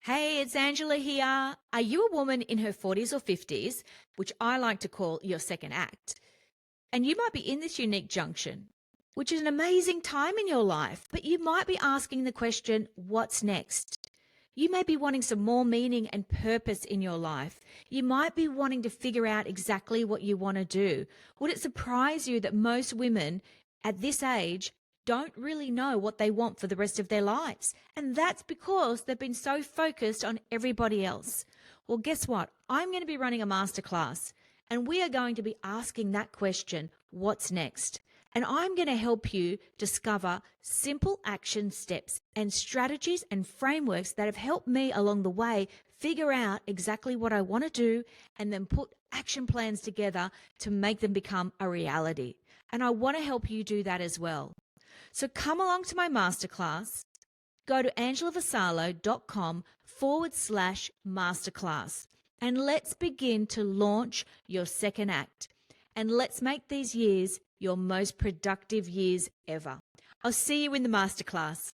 Hey, it's Angela here. Are you a woman in her 40s or 50s, which I like to call your second act? And you might be in this unique junction, which is an amazing time in your life, but you might be asking the question, what's next? You may be wanting some more meaning and purpose in your life. You might be wanting to figure out exactly what you want to do. Would it surprise you that most women at this age don't really know what they want for the rest of their lives? And that's because they've been so focused on everybody else. Well, guess what? I'm going to be running a masterclass and we are going to be asking that question, what's next? And I'm going to help you discover simple action steps and strategies and frameworks that have helped me along the way figure out exactly what I want to do and then put action plans together to make them become a reality. And I want to help you do that as well. So come along to my masterclass. Go to angelavassallo.com/masterclass and let's begin to launch your second act. And let's make these years your most productive years ever. I'll see you in the masterclass.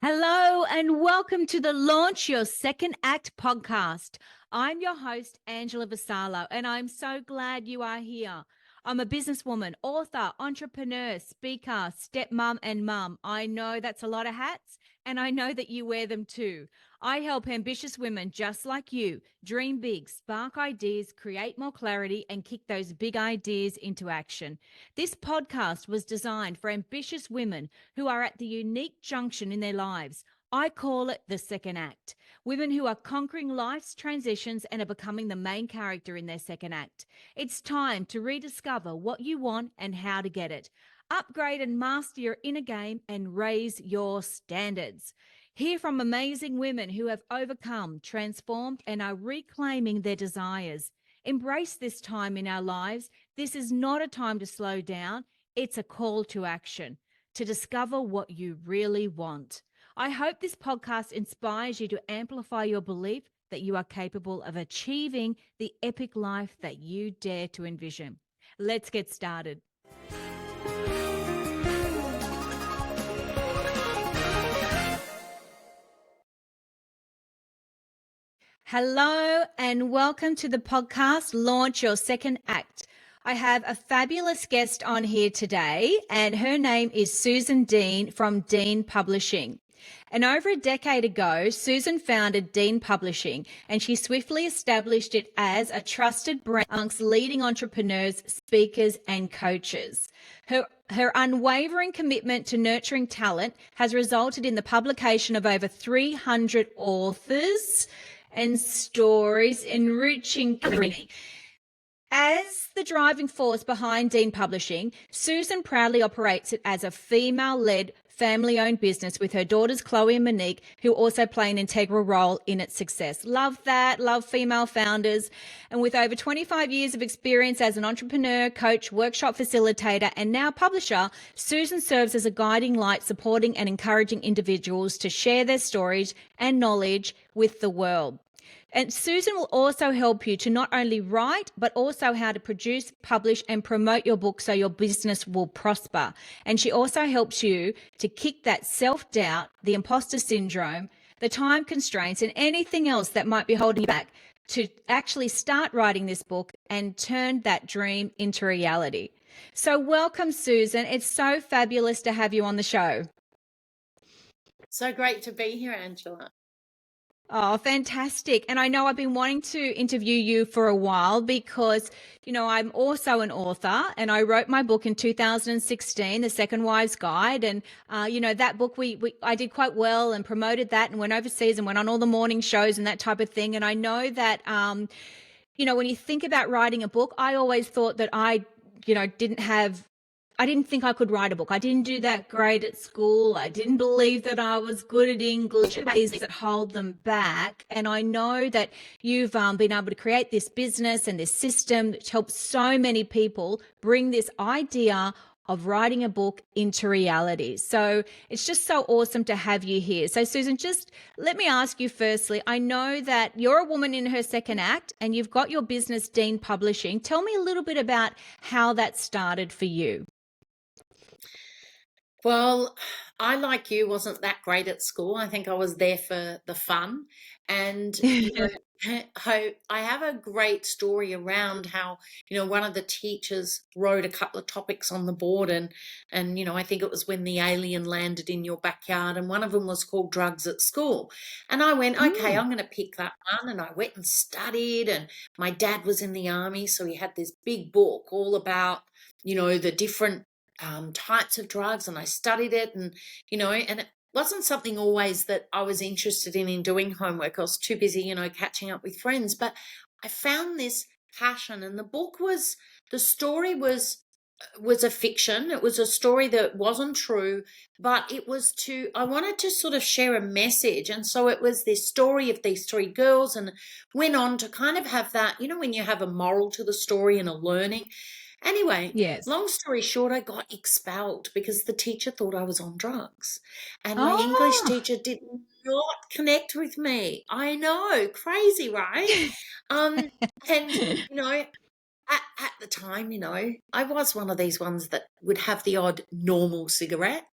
Hello and welcome to the Launch Your Second Act podcast. I'm your host, Angela Vassallo, and I'm so glad you are here. I'm a businesswoman, author, entrepreneur, speaker, stepmom, and mum. I know that's a lot of hats, and I know that you wear them too. I help ambitious women just like you dream big, spark ideas, create more clarity, and kick those big ideas into action. This podcast was designed for ambitious women who are at the unique junction in their lives. I call it the second act. Women who are conquering life's transitions and are becoming the main character in their second act. It's time to rediscover what you want and how to get it. Upgrade and master your inner game and raise your standards. Hear from amazing women who have overcome, transformed, and are reclaiming their desires. Embrace this time in our lives. This is not a time to slow down. It's a call to action, to discover what you really want. I hope this podcast inspires you to amplify your belief that you are capable of achieving the epic life that you dare to envision. Let's get started. Hello and welcome to the podcast, Launch Your Second Act. I have a fabulous guest on here today, and her name is Susan Dean from Dean Publishing. And over a decade ago, Susan founded Dean Publishing, and she swiftly established it as a trusted brand amongst leading entrepreneurs, speakers, and coaches. Her unwavering commitment to nurturing talent has resulted in the publication of over 300 authors and stories, enriching. As the driving force behind Dean Publishing, Susan proudly operates it as a female-led, family-owned business with her daughters, Chloe and Monique, who also play an integral role in its success. Love that. Love female founders. And with over 25 years of experience as an entrepreneur, coach, workshop facilitator, and now publisher, Susan serves as a guiding light, supporting and encouraging individuals to share their stories and knowledge with the world. And Susan will also help you to not only write, but also how to produce, publish, and promote your book so your business will prosper. And she also helps you to kick that self-doubt, the imposter syndrome, the time constraints, and anything else that might be holding you back to actually start writing this book and turn that dream into reality. So welcome, Susan. It's so fabulous to have you on the show. So great to be here, Angela. Oh, fantastic. And I know I've been wanting to interview you for a while because, I'm also an author and I wrote my book in 2016, The Second Wives Guide. And, that book, I did quite well and promoted that and went overseas and went on all the morning shows and that type of thing. And I know that, when you think about writing a book, I always thought that I didn't think I could write a book. I didn't do that great at school. I didn't believe that I was good at English. Things that hold them back. And I know that you've been able to create this business and this system that helps so many people bring this idea of writing a book into reality. So it's just so awesome to have you here. So Susan, just let me ask you firstly, I know that you're a woman in her second act and you've got your business, Dean Publishing. Tell me a little bit about how that started for you. Well, I, like you, wasn't that great at school. I think I was there for the fun. And, I have a great story around how, one of the teachers wrote a couple of topics on the board and, I think it was when the alien landed in your backyard, and one of them was called drugs at school. And I went, okay, Mm, I'm going to pick that one. And I went and studied, and my dad was in the army. So he had this big book all about, the different types of drugs, and I studied it, and it wasn't something always that I was interested in doing homework. I was too busy, catching up with friends. But I found this passion, and the story was a fiction. It was a story that wasn't true, but I wanted to sort of share a message. And so it was this story of these three girls, and went on to kind of have that, when you have a moral to the story and a learning. Anyway, yes. long story short, I got expelled because the teacher thought I was on drugs. And my English Oh. teacher did not connect with me. I know, crazy, right? Um, and, at the time, I was one of these ones that would have the odd normal cigarette.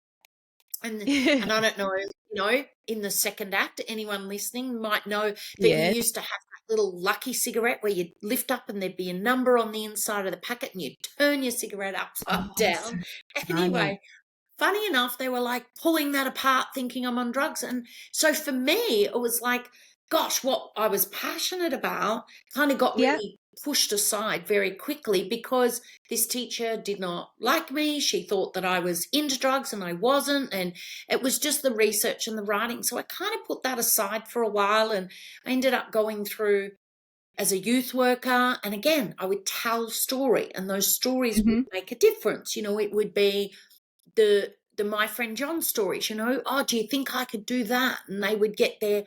And I don't know, in the second act, anyone listening might know that you Yes. used to have that little lucky cigarette where you'd lift up and there'd be a number on the inside of the packet, and you'd turn your cigarette upside Oh, so down. funny. Anyway, funny enough, they were like pulling that apart, thinking I'm on drugs. And so for me, it was like, gosh, what I was passionate about kind of got Yeah. really pushed aside very quickly because this teacher did not like me. She thought that I was into drugs and I wasn't. And it was just the research and the writing. So I kind of put that aside for a while, and I ended up going through as a youth worker. And again, I would tell story, and those stories would Mhm. make a difference. It would be the my friend John stories, oh, do you think I could do that? And they would get their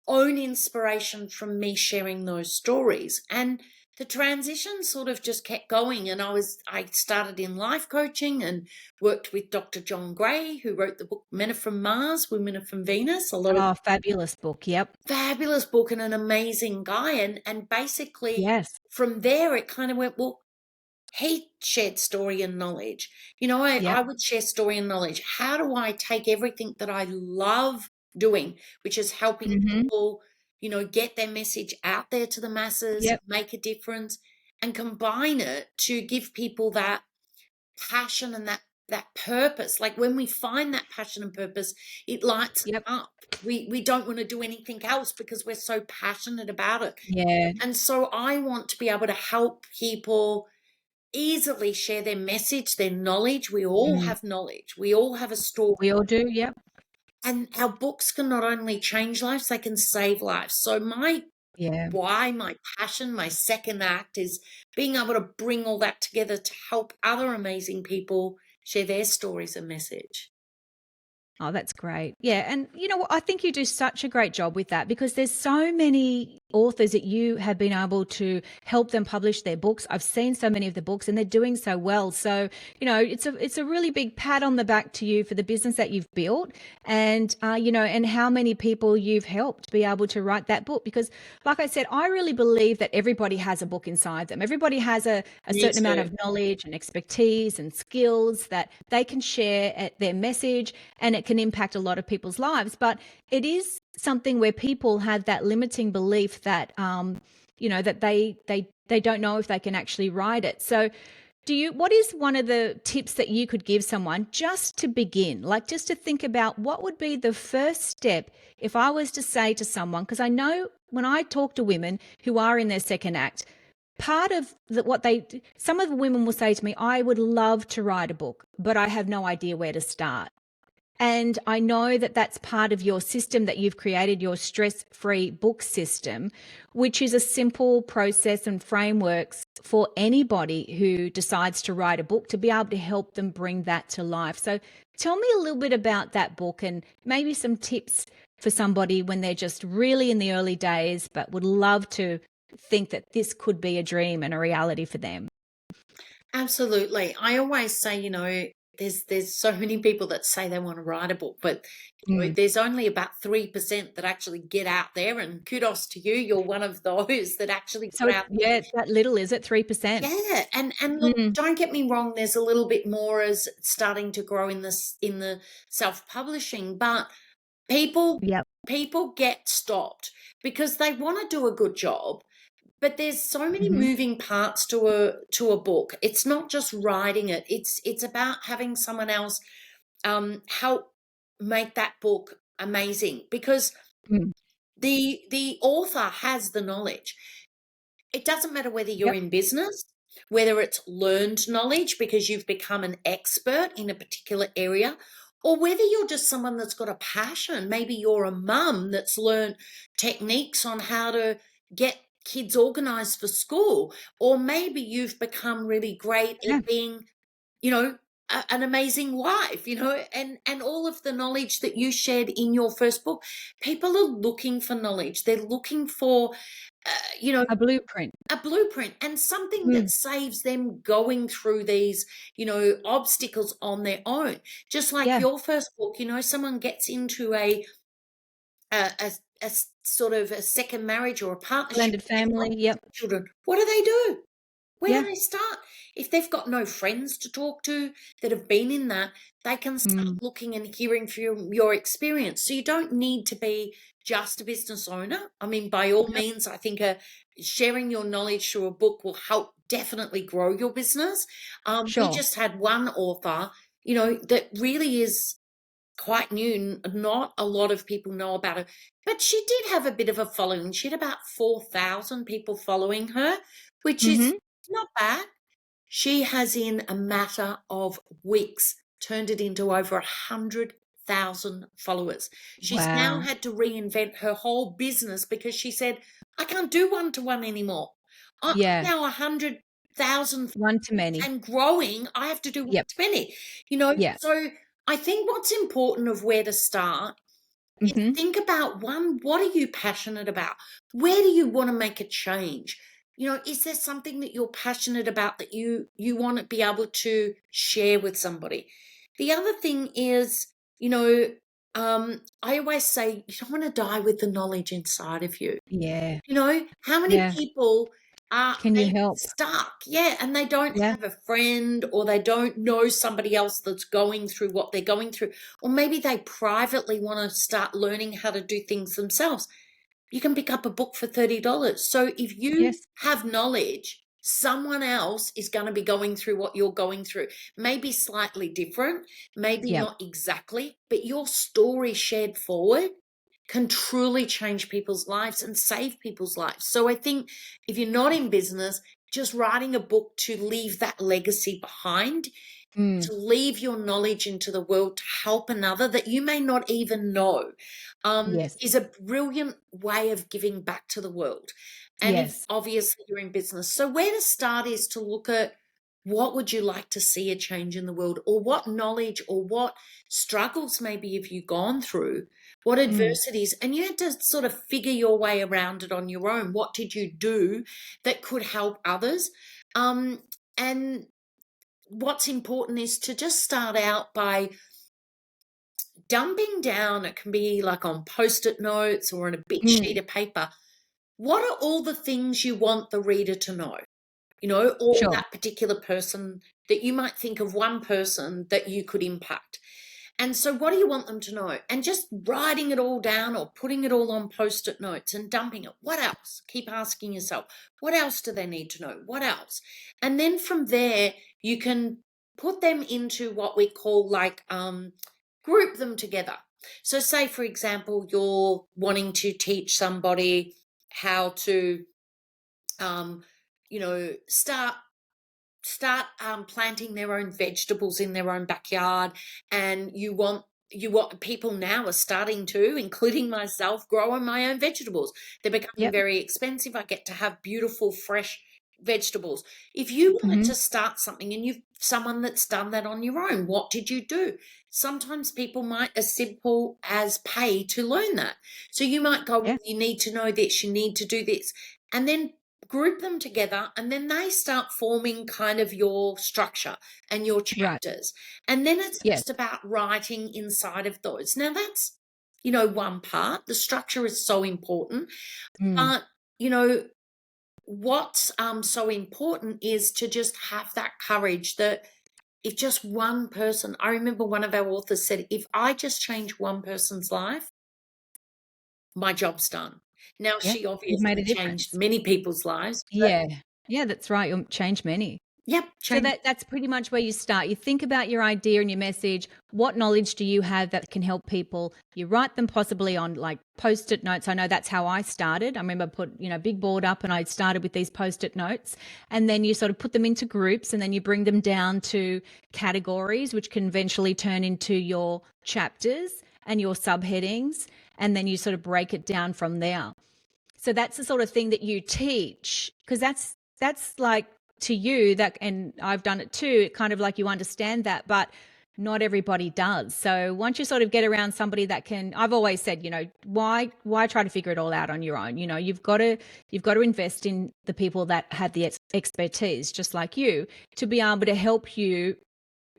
own inspiration from me sharing those stories. And the transition sort of just kept going. And I started in life coaching and worked with Dr. John Gray, who wrote the book Men Are From Mars, Women Are From Venus. A lot of Oh, fabulous book. Yep. fabulous book, and an amazing guy. And basically Yes. from there it kind of went, well, he shared story and knowledge. I Yep. would share story and knowledge. How do I take everything that I love doing, which is helping Mhm. people, get their message out there to the masses, Yep. make a difference, and combine it to give people that passion and that purpose. Like when we find that passion and purpose, it lights us Yep. up. We don't want to do anything else because we're so passionate about it. Yeah. And so I want to be able to help people easily share their message, their knowledge. We all Mm. have knowledge. We all have a story. We all do. Yep. And our books can not only change lives, they can save lives. So Yeah. my passion, my second act is being able to bring all that together to help other amazing people share their stories and message. Oh, that's great. Yeah. And you know what? I think you do such a great job with that because there's so many authors that you have been able to help them publish their books. I've seen so many of the books and they're doing so well. So, it's a really big pat on the back to you for the business that you've built and, and how many people you've helped be able to write that book. Because like I said, I really believe that everybody has a book inside them. Everybody has a Me certain amount too. of knowledge and expertise and skills that they can share at their message, and it can impact a lot of people's lives. But it is something where people have that limiting belief that, that they don't know if they can actually ride it. So, what is one of the tips that you could give someone just to begin, like just to think about what would be the first step if I was to say to someone, because I know when I talk to women who are in their second act, part of some of the women will say to me, I would love to write a book, but I have no idea where to start. And I know that that's part of your system that you've created, your stress-free book system, which is a simple process and frameworks for anybody who decides to write a book to be able to help them bring that to life. So tell me a little bit about that book and maybe some tips for somebody when they're just really in the early days, but would love to think that this could be a dream and a reality for them. Absolutely. I always say, there's so many people that say they want to write a book, but Mm. there's only about 3% that actually get out there, and kudos to you. You're one of those that actually So got it's out. yeah, it's that little, is it? 3%? Yeah, and look, Mm. don't get me wrong, there's a little bit more as starting to grow in this in the self-publishing, but people Yep. people get stopped because they want to do a good job, but there's so many Mhm. moving parts to a book. It's not just writing it. It's about having someone else help make that book amazing, because Mm. the author has the knowledge. It doesn't matter whether you're Yep. in business, whether it's learned knowledge because you've become an expert in a particular area, or whether you're just someone that's got a passion. Maybe you're a mum that's learned techniques on how to get kids organized for school, or maybe you've become really great Yeah. at being, you know, an amazing wife, and all of the knowledge that you shared in your first book. People are looking for knowledge. They're looking for, uh, you know, A blueprint. a blueprint and something Mm. that saves them going through these, obstacles on their own. Just like Yeah. your first book, someone gets into a sort of a second marriage or a partnership Blended and they've got family. Yep. children. What do they do? Where Yeah. do they start? If they've got no friends to talk to that have been in that, they can start Mm. looking and hearing from your experience. So you don't need to be just a business owner. I mean, by all Yep. means, I think sharing your knowledge through a book will help definitely grow your business. We Sure. just had one author, that really is quite new. Not a lot of people know about her, but she did have a bit of a following. She had about 4,000 people following her, which is Mhm. not bad. She has, in a matter of weeks, turned it into over 100,000 followers. She's now Wow. had to reinvent her whole business because she said, I can't do one to one anymore. I'm Yeah. now 100,000 One to many. and growing. I have to do one Yep. to many, you know. Yeah. So I think what's important of where to start is Mhm. think about, one, what are you passionate about? Where do you want to make a change? Is there something that you're passionate about that you want to be able to share with somebody? The other thing is, I always say you don't want to die with the knowledge inside of you. Yeah. How many Yeah. people are Can you they help? stuck? Yeah, and they don't Yeah. have a friend, or they don't know somebody else that's going through what they're going through. Or maybe they privately want to start learning how to do things themselves. You can pick up a book for $30. So if you Yes. have knowledge, someone else is going to be going through what you're going through. Maybe slightly different, maybe Yep. not exactly, but your story shared forward can truly change people's lives and save people's lives. So I think if you're not in business, just writing a book to leave that legacy behind, Mm. to leave your knowledge into the world to help another that you may not even know, Yes. is a brilliant way of giving back to the world. And if Yes. obviously you're in business, so where to start is to look at, what would you like to see a change in the world, or what knowledge or what struggles maybe have you gone through, what Mm. adversities, and you had to sort of figure your way around it on your own. What did you do that could help others? And what's important is to just start out by dumping down. It can be like on post-it notes or on a big sheet Mm. of paper. What are all the things you want the reader to know? Or Sure. that particular person, that you might think of one person that you could impact. And so, what do you want them to know? And just writing it all down or putting it all on post it notes and dumping it. What else? Keep asking yourself, what else do they need to know? What else? And then from there, you can put them into what we call, like, group them together. So, say, for example, you're wanting to teach somebody how to, um, start planting their own vegetables in their own backyard, and you want people now are starting to, including myself, growing my own vegetables. They're becoming Yep. very expensive. I get to have beautiful fresh vegetables. If you wanted Mhm. to start something and you've someone that's done that on your own, what did you do? Sometimes people might as simple as pay to learn that. So you might go, well, Yeah. you need to know this, you need to do this, and then group them together, and then they start forming kind of your structure and your Right. chapters. And then it's Yes. just about writing inside of those. Now, that's, one part. The structure is so important. Mm. But, what's so important is to just have that courage that if just one person, I remember one of our authors said, if I just change one person's life, my job's done. Now, Yeah. she You've made obviously a changed difference. many people's lives, but Yeah. Yeah, that's right. You'll change many. yep, So change. that's pretty much where you start. You think about your idea and your message. What knowledge do you have that can help people? You write them possibly on like post-it notes. I know that's how I started. I remember I put, big board up and I started with these post-it notes, and then you sort of put them into groups and then you bring them down to categories, which can eventually turn into your chapters and your subheadings. And then you sort of break it down from there. So that's the sort of thing that you teach, because that's like to you that, and I've done it too, kind of like you understand that, but not everybody does. So once you sort of get around somebody that can, I've always said, why try to figure it all out on your own? You've got to invest in the people that have the expertise, just like you, to be able to help you,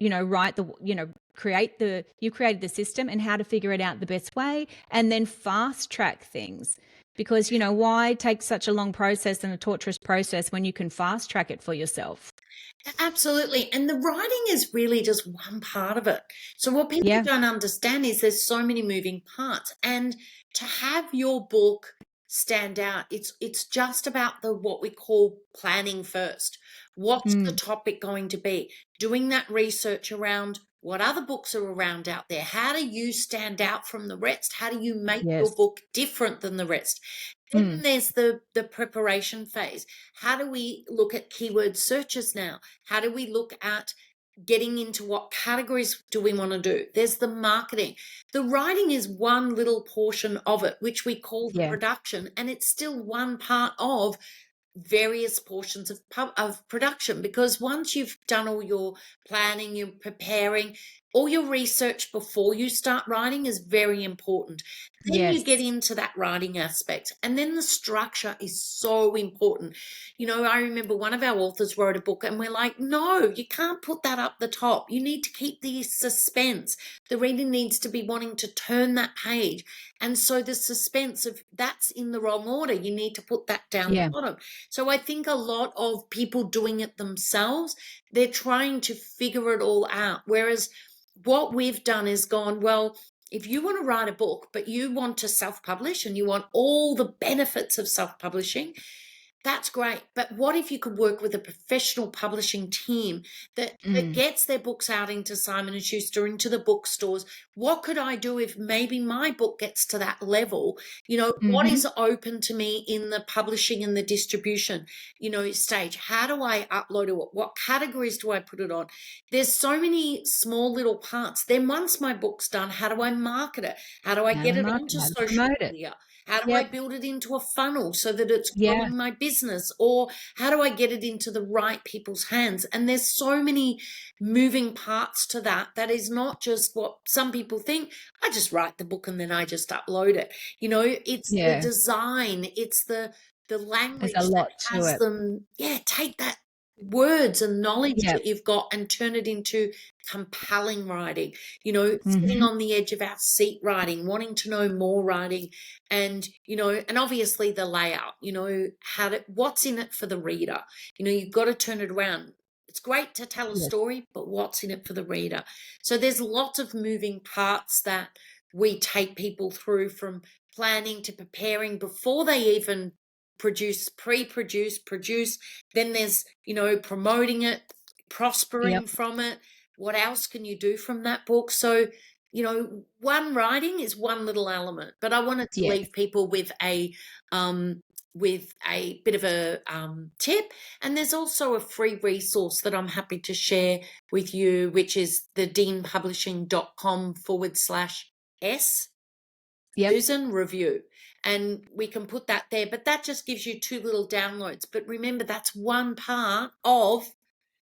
write the, you created the system and how to figure it out the best way, and then fast track things. Because, why take such a long process and a torturous process when you can fast track it for yourself? Absolutely. And the writing is really just one part of it. So what people Yeah. don't understand is there's so many moving parts. And to have your book stand out, it's just about the what we call planning first. What's the Mm, topic going to be? Doing that research around what other books are around out there. How do you stand out from the rest? How do you make your yes. book different than the rest? Mm, Then there's the preparation phase. How do we look at keyword searches now? How do we look at getting into what categories do we want to do? There's the marketing. The writing is one little portion of it, which we call the yeah. production, and it's still one part of various portions of production, because once you've done all your planning, you're preparing, all your research before you start writing is very important. Then you get Yes. into that writing aspect, and then the structure is so important. I remember one of our authors wrote a book and we're like, no, you can't put that up the top. You need to keep the suspense. The reader needs to be wanting to turn that page, and so the suspense of that's in the wrong order, you need to put that down the Yeah. bottom. So I think a lot of people doing it themselves, they're trying to figure it all out. Whereas what we've done is gone, well, if you want to write a book, but you want to self publish and you want all the benefits of self publishing, that's great. But what if you could work with a professional publishing team that Mm, gets their books out into Simon and Schuster, into the bookstores? What could I do if maybe my book gets to that level? What mm-hmm. is open to me in the publishing and the distribution, stage? How do I upload it? What categories do I put it on? There's so many small little parts. Then once my book's done, how do I market it? How do I How to get it market, onto how to social promote it. media? How do I Yep. build it into a funnel so that it's Yeah. growing my business? Or how do I get it into the right people's hands? And there's so many moving parts to that. That is not just what some people think. I just write the book and then I just upload it. It's the Yeah. design, it's the There's a language that lot to has it. them, yeah, take that words and knowledge Yep. that you've got and turn it into compelling writing, sitting Mm-hmm. on the edge of our seat writing, wanting to know more writing, and and obviously the layout, what's in it for the reader. You've got to turn it around. It's great to tell a Yes. story, but what's in it for the reader? So there's lots of moving parts that we take people through, from planning to preparing before they even produce, pre-produce, produce. Then there's, promoting it, Yep. prospering from it. What else can you do from that book? So, one writing is one little element, but I wanted to Yes. leave people with a bit of a tip. And there's also a free resource that I'm happy to share with you, which is the deanpublishing.com/S Yep. Susan review. And we can put that there, but that just gives you two little downloads. But remember, that's one part of,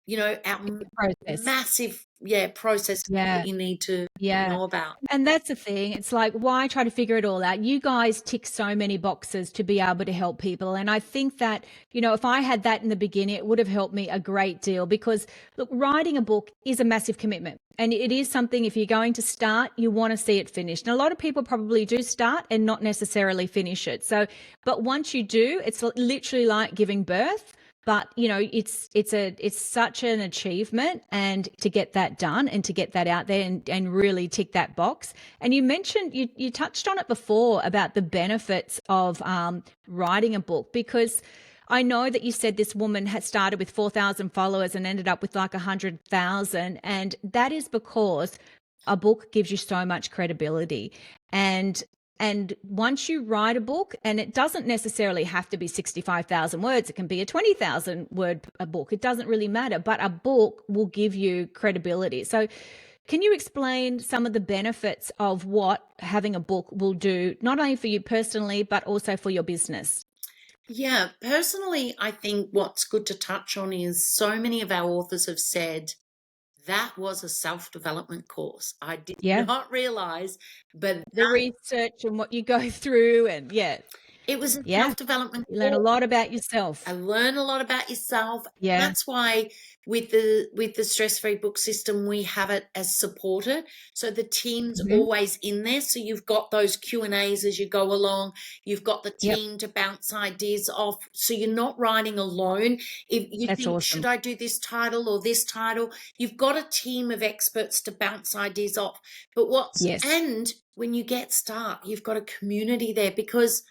our The process. massive processes Yeah. that you need to Yeah. know about. And that's the thing. It's like, why try to figure it all out? You guys tick so many boxes to be able to help people. And I think that, if I had that in the beginning, it would have helped me a great deal because, look, writing a book is a massive commitment. And it is something, if you're going to start, you want to see it finished. And a lot of people probably do start and not necessarily finish it. So, but once you do, it's literally like giving birth. But it's such an achievement, and to get that done and to get that out there and really tick that box. And you mentioned, you touched on it before about the benefits of writing a book, because I know that you said this woman had started with 4,000 followers and ended up with like 100,000, and that is because a book gives you so much credibility. And once you write a book, and it doesn't necessarily have to be 65,000 words, it can be a 20,000 word a book. It doesn't really matter, but a book will give you credibility. So can you explain some of the benefits of what having a book will do, not only for you personally, but also for your business? Yeah, personally, I think what's good to touch on is so many of our authors have said that was a self-development course. I did Yeah. not realize, but The research and what you go through, and it was a yeah, self-development you learn a course. lot about I yourself. learn a lot about yourself. Yeah. That's why with the stress-free book system, we have it as supported. So the team's Hmm. always in there. So you've got those Q&As as you go along. You've got the Yep. team to bounce ideas off. So you're not writing alone. If you That's think, should awesome. I do this title or this title? You've got a team of experts to bounce ideas off. Yes. And when you get stuck, you've got a community there, because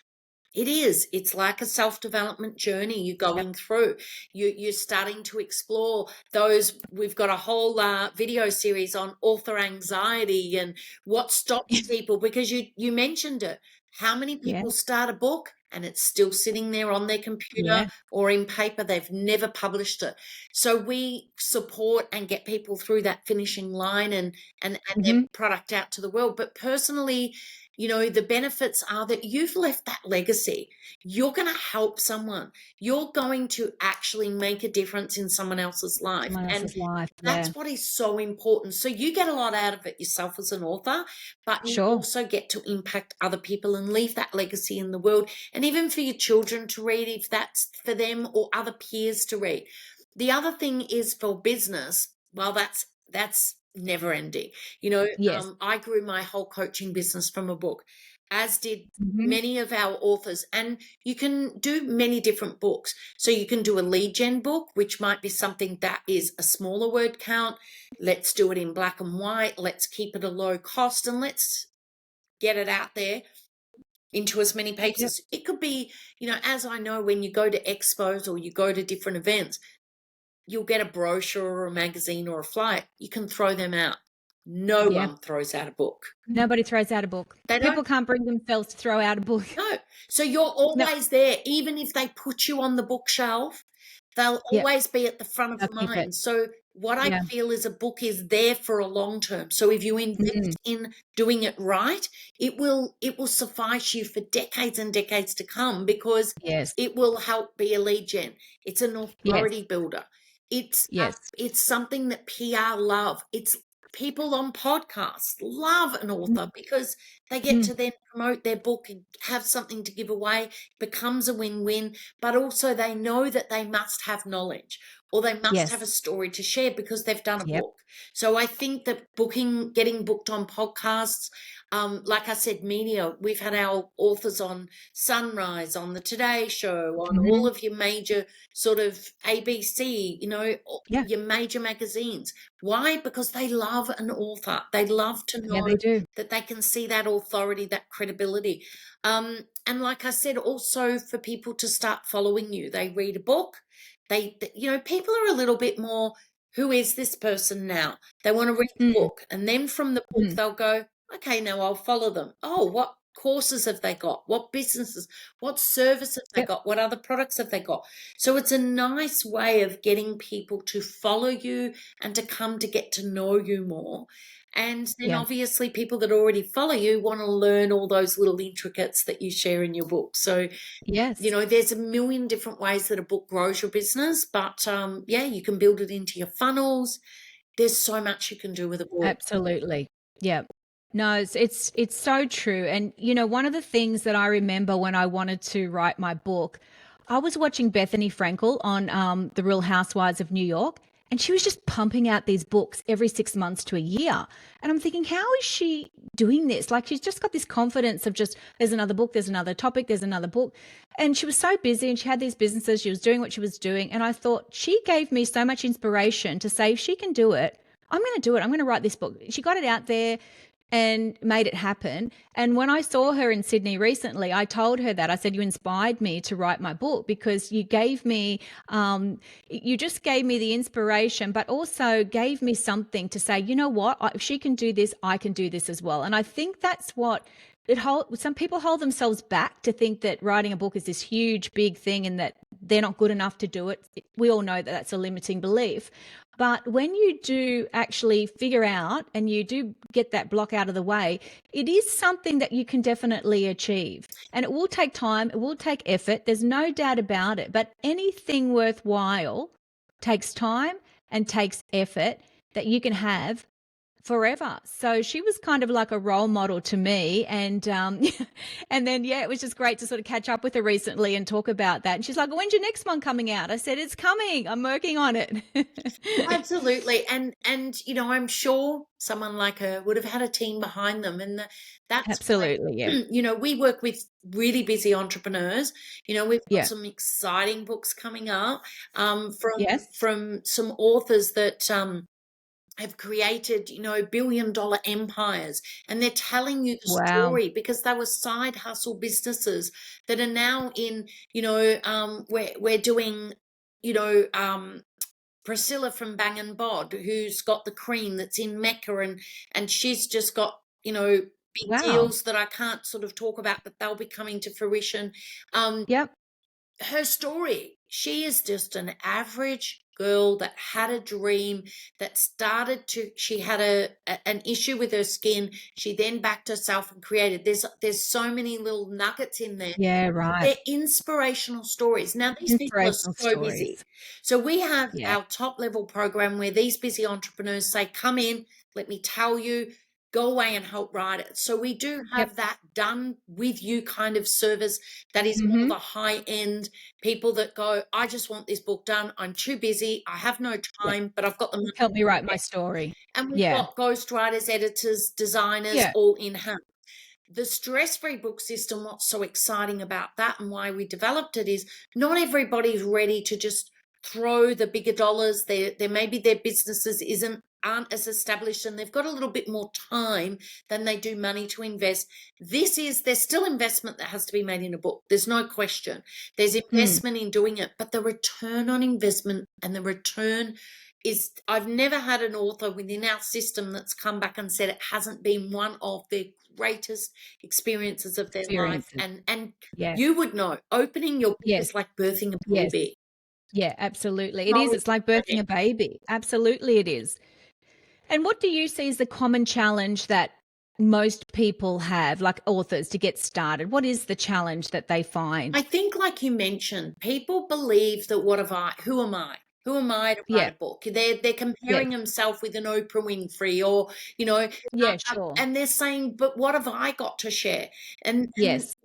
it is. It's like a self-development journey you're Yep. going through. You're starting to explore those. We've got a whole video series on author anxiety and what stops people, because you mentioned it. How many Yeah. people start a book and it's still sitting there on their computer Yeah. or in paper? They've never published it. So we support and get people through that finishing line and their Hmm. product out to the world. But personally, the benefits are that you've left that legacy. You're going to help someone. You're going to actually make a difference in someone else's life. Someone And else's life. Yeah. that's what is so important. So you get a lot out of it yourself as an author, but you Sure. also get to impact other people and leave that legacy in the world. And even for your children to read, if that's for them, or other peers to read. The other thing is for business. Well, that's never ending. Yes. I grew my whole coaching business from a book, as did Hmm. many of our authors. And you can do many different books. So you can do a lead gen book, which might be something that is a smaller word count. Let's do it in black and white. Let's keep it a low cost, and let's get it out there into as many Yep. pages. It could be, as I know, when you go to expos or you go to different events, you'll get a brochure or a magazine or a flyer. You can throw them out. No Yeah. one throws out a book. Nobody throws out a book. They don't People can't bring themselves to throw out a book. know. So you're No. always there. Even if they put you on the bookshelf, they'll Yep. always be at the front of I'll the keep it. mind. So what I Yeah. feel is a book is there for a long term. So if you Mm. invest in doing it right, it will suffice you for decades and decades to come, because Yes. it will help be a lead gen. It's an Yes. authority builder. Yes. It's something that PR love. It's people on podcasts love an author, because they get Mm. to then promote their book and have something to give away, becomes a win-win, but also they know that they must have knowledge, or they must have a Yes. story to share because they've done a Yep. book. So I think that getting booked on podcasts, like I said, media, we've had our authors on Sunrise, on the Today Show, on all Hmm. of your major sort of ABC, Yeah. your major magazines. Why? Because they love an author. They love to Yeah, know they do. that they can see that authority, that credibility. And like I said, also for people to start following you, they read a book. People are a little bit more, who is this person now? They want to read the Mm. book. And then from the book, Mm. they'll go, okay, now I'll follow them. Oh, what courses have they got? What businesses? What service have they Yep. got? What other products have they got? So it's a nice way of getting people to follow you and to come to get to know you more. And then Yeah. obviously people that already follow you want to learn all those little intricates that you share in your book. So, Yes. there's a million different ways that a book grows your business, but yeah, you can build it into your funnels, there's so much you can do with a book. Absolutely. Yeah. No, it's so true. And you know, one of the things that I remember when I wanted to write my book, I was watching Bethany Frankel on The Real Housewives of New York, and she was just pumping out these books every 6 months to a year. And I'm thinking, how is she doing this? Like she's just got this confidence of just there's another book, there's another topic, there's another book. And she was so busy and she had these businesses, she was doing what she was doing. And I thought she gave me so much inspiration to say if she can do it, I'm going to do it. I'm going to write this book. She got it out there and made it happen. And when I saw her in Sydney recently, I told her that I said, you inspired me to write my book because you gave me, you just gave me the inspiration, but also gave me something to say, you know what, if she can do this, I can do this as well. And I think that's what some people hold themselves back to think that writing a book is this huge, big thing and that they're not good enough to do it. We all know that that's a limiting belief. But when you do actually figure out and you do get that block out of the way, it is something that you can definitely achieve. And it will take time, it will take effort. There's no doubt about it. But anything worthwhile takes time and takes effort that you can have forever. So she was kind of like a role model to me. And and then yeah, it was just great to sort of catch up with her recently and talk about that. And she's like, when's your next one coming out? I said, it's coming. I'm working on it. Absolutely. And you know, I'm sure someone like her would have had a team behind them. And that's why, Absolutely. Yeah. you know, we work with really busy entrepreneurs. You know, we've got Yeah. some exciting books coming up Yes. from some authors that have created, you know, billion-dollar empires, and they're telling you the Wow. story because they were side hustle businesses that are now in, you know, we're doing, you know, Priscilla from Bang and Bod, who's got the cream that's in Mecca, and she's just got, you know, big Wow. deals that I can't sort of talk about, but they'll be coming to fruition. Um, Yep. Her story, she is just an average girl that had a dream, that started to, she had an issue with her skin, she then backed herself and created, there's so many little nuggets in there. Yeah. Right. They're inspirational stories. Now, these people are Inspirational so busy. stories. So we have Yeah. our top level program where these busy entrepreneurs say, come in, let me tell you, go away and help write it. So we do Yep. have that done with you kind of service that is more Mm-hmm. the high end people that go, I just want this book done. I'm too busy. I have no Yep. time, but I've got the money. Help me write my story. And we've Yeah. got ghostwriters, editors, designers Yeah. all in house. The stress-free book system, what's so exciting about that and why we developed it is not everybody's ready to just throw the bigger dollars. They maybe their businesses aren't as established and they've got a little bit more time than they do money to invest. There's still investment that has to be made in a book. There's no question. There's Mm. investment in doing it, but the return on investment and the return is, I've never had an author within our system that's come back and said it hasn't been one of their greatest experiences of their life. Experiences. And Yeah. you would know, opening your book Yes. is like birthing a Yes. baby. Yeah, absolutely. It is. So It's like birthing exciting. a baby. Absolutely, it is. And what do you see as the common challenge that most people have, like authors, to get started? What is the challenge that they find? I think, like you mentioned, people believe that who am I? Who am I to write Yeah. a book? They're Yes. comparing themselves with an Oprah Winfrey, or you know, Yeah, sure. and they're saying, "But what have I got to share?" And Yes.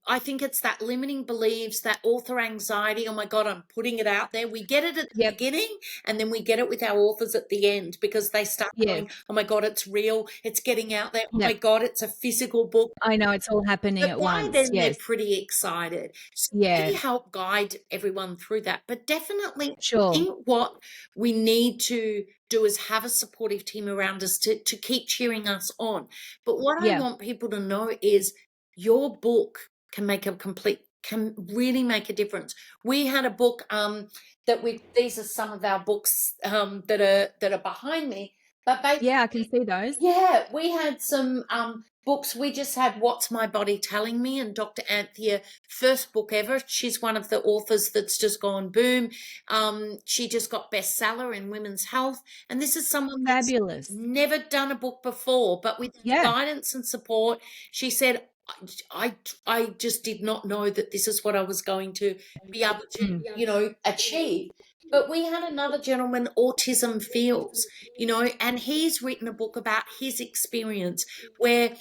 I think it's that limiting beliefs, that author anxiety. Oh my God, I'm putting it out there. We get it at the Yep. beginning, and then we get it with our authors at the end because they start Yes. going, oh my God, it's real. It's getting out there. Oh my Yep. God, it's a physical book. I know it's all happening But at by once. then, they're Yes. pretty excited. So Yeah. we help guide everyone through that. But definitely, I Sure. think what we need to do is have a supportive team around us to keep cheering us on. But what I Yeah. want people to know is your book can really make a difference. We had a book these are some of our books that are behind me. But Yeah, I basically, can see those. yeah, we had some books. We just had What's My Body Telling Me, and Dr. Anthea, first book ever. She's one of the authors that's just gone boom. She just got bestseller in women's health. And this is someone that's Fabulous. never done a book before, but with Yeah. guidance and support, she said, I just did not know that this is what I was going to be able to, Mm. you know, achieve. But we had another gentleman, Autism Feels, and he's written a book about his experience where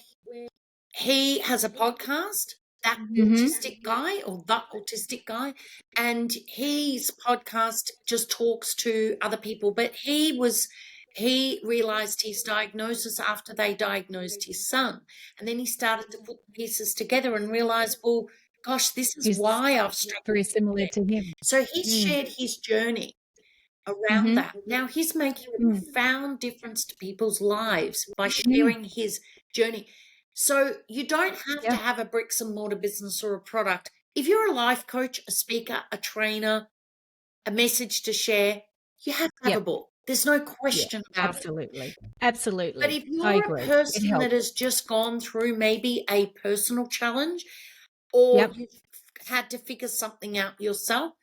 he has a podcast, that Mm-hmm. autistic guy or the autistic guy, and his podcast just talks to other people. But he realized his diagnosis after they diagnosed his son. And then he started to put the pieces together and realized, well, gosh, this is He's why I've struggled very with similar it. to him. So he Mm. shared his journey around Mm-hmm. that. Now he's making a Mm. profound difference to people's lives by Mm. sharing his journey. So you don't have to Yeah. have a bricks and mortar business or a product. If you're a life coach, a speaker, a trainer, a message to share, you have to have a Yep. book. There's no Yeah. question about it. Absolutely. But Absolutely. if I you're a agree. It person that helps. has just gone through maybe a personal challenge or Yep. you've had to figure something out yourself,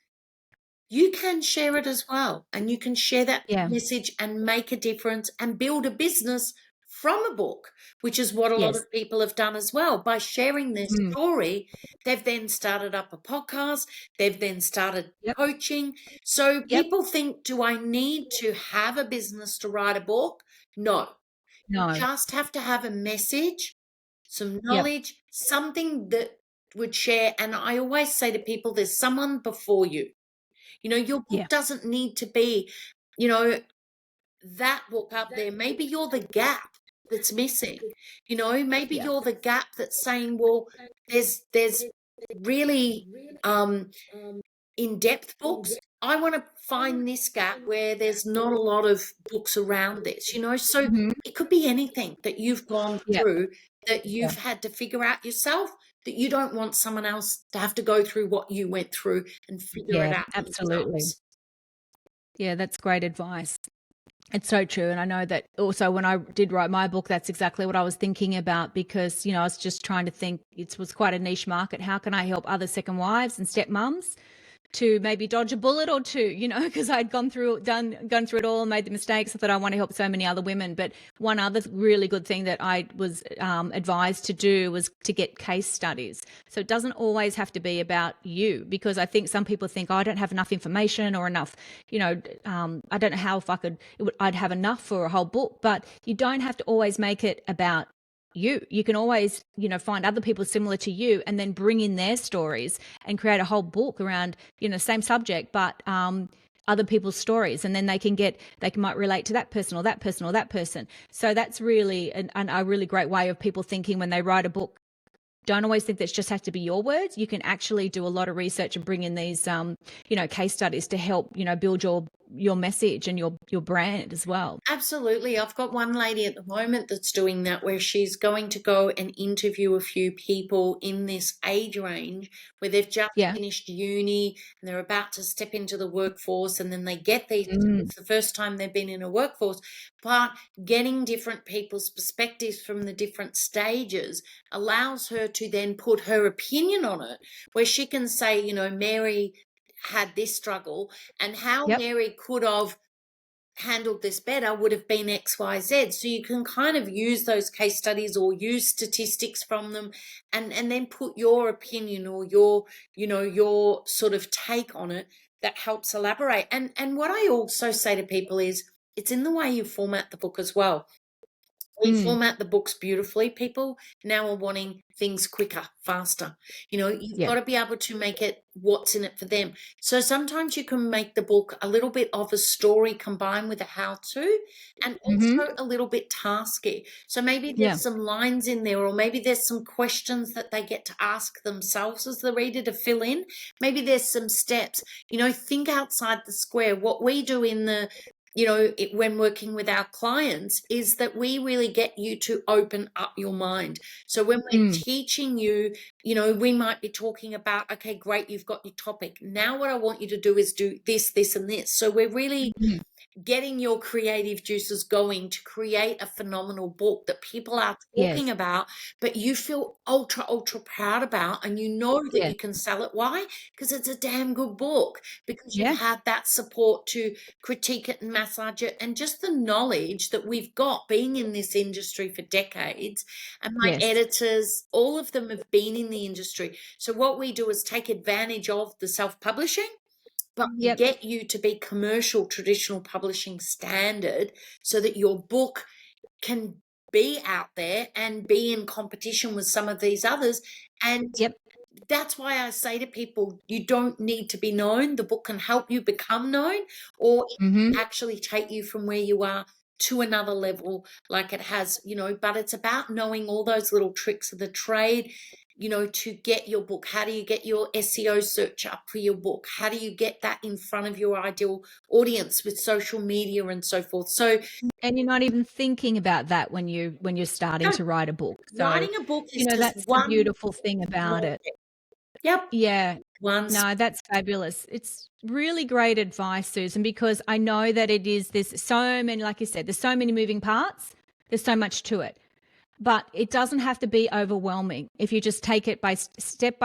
you can share it as well. And you can share that Yeah. message and make a difference and build a business from a book, which is what a lot Yes. of people have done as well. By sharing their Mm. story, they've then started up a podcast, they've then started Yep. coaching. So Yep. people think, do I need to have a business to write a book? No, you No. just have to have a message, some Yep. knowledge, something that would share. And I always say to people, there's someone before you. Your Yeah. book doesn't need to be, you know, that book up there. Maybe you're the gap that's missing. Maybe Yeah. you're the gap that's saying, well, there's really in-depth books. I want to find this gap where there's not a lot of books around this. So Mm-hmm. it could be anything that you've gone Yep. through that Yeah. you've had to figure out yourself, that you don't want someone else to have to go through what you went through and figure it Yeah. out Absolutely. themselves. Yeah. That's great advice. It's so true. And I know that also when I did write my book, that's exactly what I was thinking about because, I was just trying to think it was quite a niche market. How can I help other second wives and stepmoms to maybe dodge a bullet or two, because I'd gone through it all and made the mistakes. I thought I want to help so many other women. But one other really good thing that I was advised to do was to get case studies. So it doesn't always have to be about you, because I think some people think, oh, I don't have enough information or enough, I don't know how if I'd have enough for a whole book. But you don't have to always make it about you can always find other people similar to you and then bring in their stories and create a whole book around same subject but other people's stories, and then they might relate to that person or that person or that person. So that's really a really great way of people thinking when they write a book. Don't always think that just has to be your words. You can actually do a lot of research and bring in these case studies to help build your message and your brand as well. Absolutely. I've got one lady at the moment that's doing that, where she's going to go and interview a few people in this age range where they've just Yeah. finished uni and they're about to step into the workforce, and then they get these, Mm. it's the first time they've been in a workforce, but getting different people's perspectives from the different stages allows her to then put her opinion on it, where she can say, Mary had this struggle and how Yep. Mary could have handled this better would have been XYZ. So you can kind of use those case studies or use statistics from them and then put your opinion or your sort of take on it that helps elaborate. And what I also say to people is it's in the way you format the book as well. We Mm. format the books beautifully. People now are wanting things quicker, faster. You've Yeah. got to be able to make it what's in it for them. So sometimes you can make the book a little bit of a story combined with a how to, and Mm-hmm. also a little bit tasky. So maybe Yeah. there's some lines in there, or maybe there's some questions that they get to ask themselves as the reader to fill in. Maybe there's some steps. Think outside the square. What we do in the when working with our clients is that we really get you to open up your mind. So when we're Mm. teaching you, we might be talking about, okay, great, you've got your topic. Now what I want you to do is do this, this, and this. So we're really Mhm. getting your creative juices going to create a phenomenal book that people are talking Yes. about, but you feel ultra, ultra proud about, and you know that Yeah. you can sell it. Why? Because it's a damn good book, because Yeah. you've had that support to critique it and massage it, and just the knowledge that we've got being in this industry for decades. And my Yes. editors, all of them have been in the industry. So what we do is take advantage of the self-publishing but we Yep. get you to be commercial, traditional publishing standard so that your book can be out there and be in competition with some of these others. And Yep. that's why I say to people, you don't need to be known. The book can help you become known, or it Mm-hmm. can actually take you from where you are to another level, like it has, but it's about knowing all those little tricks of the trade, to get your book. How do you get your SEO search up for your book? How do you get that in front of your ideal audience with social media and so forth? So And you're not even thinking about that when you're starting no, to write a book. So, writing a book is just that's the one beautiful thing about small it. step. Yep, Yeah. one. No, that's fabulous. It's really great advice, Susan, because I know that there's so many, like you said, there's so many moving parts. There's so much to it. But it doesn't have to be overwhelming if you just take it by step,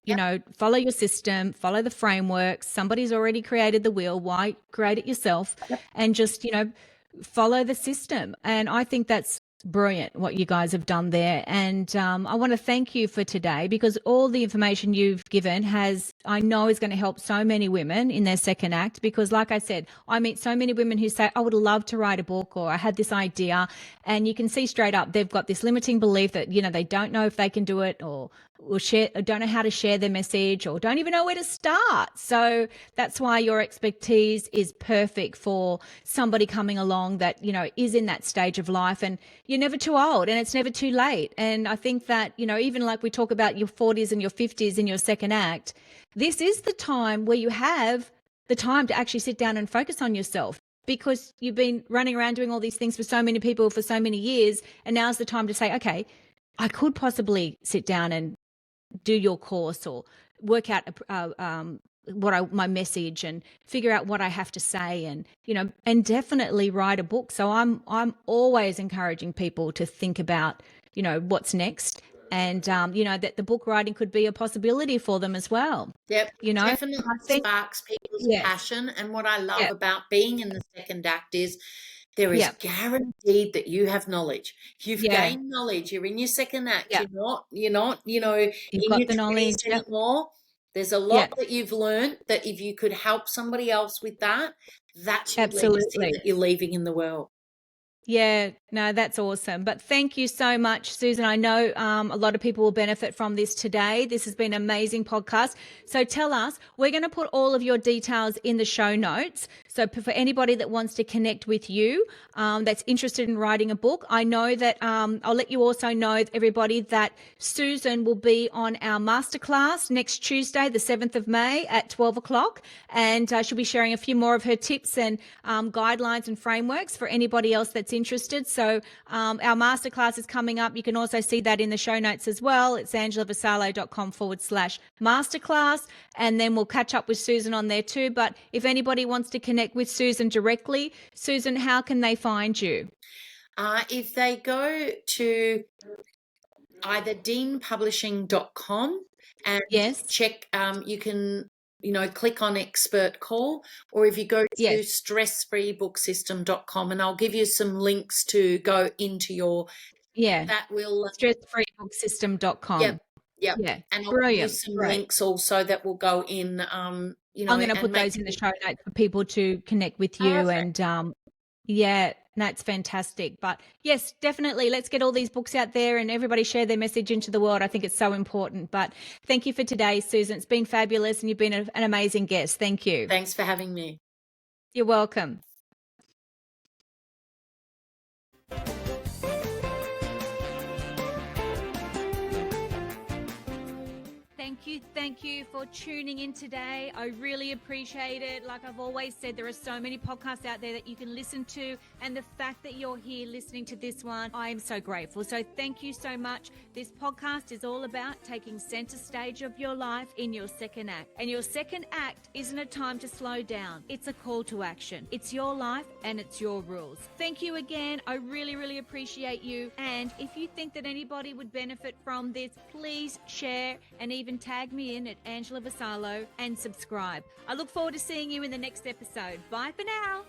Yep. follow your system, follow the framework. Somebody's already created the wheel. Why create it yourself? Yep. And just, follow the system. And I think that's brilliant what you guys have done there. And I want to thank you for today, because all the information you've given I know is going to help so many women in their second act. Because like I said, I meet so many women who say, I would love to write a book, or I had this idea, and you can see straight up they've got this limiting belief that, they don't know if they can do it, or don't know how to share their message, or don't even know where to start. So that's why your expertise is perfect for somebody coming along that, is in that stage of life. And you're never too old, and it's never too late. And I think that, even like we talk about your 40s and your 50s in your second act, this is the time where you have the time to actually sit down and focus on yourself, because you've been running around doing all these things for so many people for so many years. And now's the time to say, okay, I could possibly sit down and do your course, or work out my message, and figure out what I have to say, and and definitely write a book. So I'm always encouraging people to think about what's next, and that the book writing could be a possibility for them as well. Yep, I definitely think sparks people's yes, passion. And what I love yeah, about being in the second act is there is yeah, guaranteed that you have knowledge. You've yeah, gained knowledge. You're in your second act. yeah. You're not, You've in got your the knowledge. 20s Yep, anymore. There's a yeah, lot that you've learned that if you could help somebody else with that, that's your legacy absolutely. that you're leaving in the world. Yeah, no, that's awesome. But thank you so much, Susan. I know a lot of people will benefit from this today. This has been an amazing podcast. So tell us, we're going to put all of your details in the show notes. So for anybody that wants to connect with you, that's interested in writing a book, I know that I'll let you also know, everybody, that Susan will be on our masterclass next Tuesday, the 7th of May at 12 o'clock. And she'll be sharing a few more of her tips and guidelines and frameworks for anybody else that's interested. So our masterclass is coming up. You can also see that in the show notes as well. It's angelavassallo.com/masterclass. And then we'll catch up with Susan on there too. But if anybody wants to connect with Susan directly, Susan, how can they find you? If they go to either deanpublishing.com and Yes. check, you can, click on expert call, or if you go to Yes. stressfreebooksystem.com, and I'll give you some links to go into Yeah. that will, Stressfreebooksystem.com. yep. Yeah. And I'll give you Brilliant. some Great. links also that will go in, I'm going to and put make those in the show notes for people to connect with you. perfect. And yeah, that's fantastic. But yes, definitely, let's get all these books out there and everybody share their message into the world. I think it's so important. But thank you for today, Susan. It's been fabulous, and you've been an amazing guest. Thank you. Thanks for having me. You're welcome. Thank you for tuning in today. I really appreciate it. Like I've always said, there are so many podcasts out there that you can listen to, and the fact that you're here listening to this one, I am so grateful. So thank you so much. This podcast is all about taking center stage of your life in your second act. And your second act isn't a time to slow down. It's a call to action. It's your life and it's your rules. Thank you again. I really, really appreciate you. And if you think that anybody would benefit from this, please share and even tag me in at Angela Vassallo and subscribe. I look forward to seeing you in the next episode. Bye for now.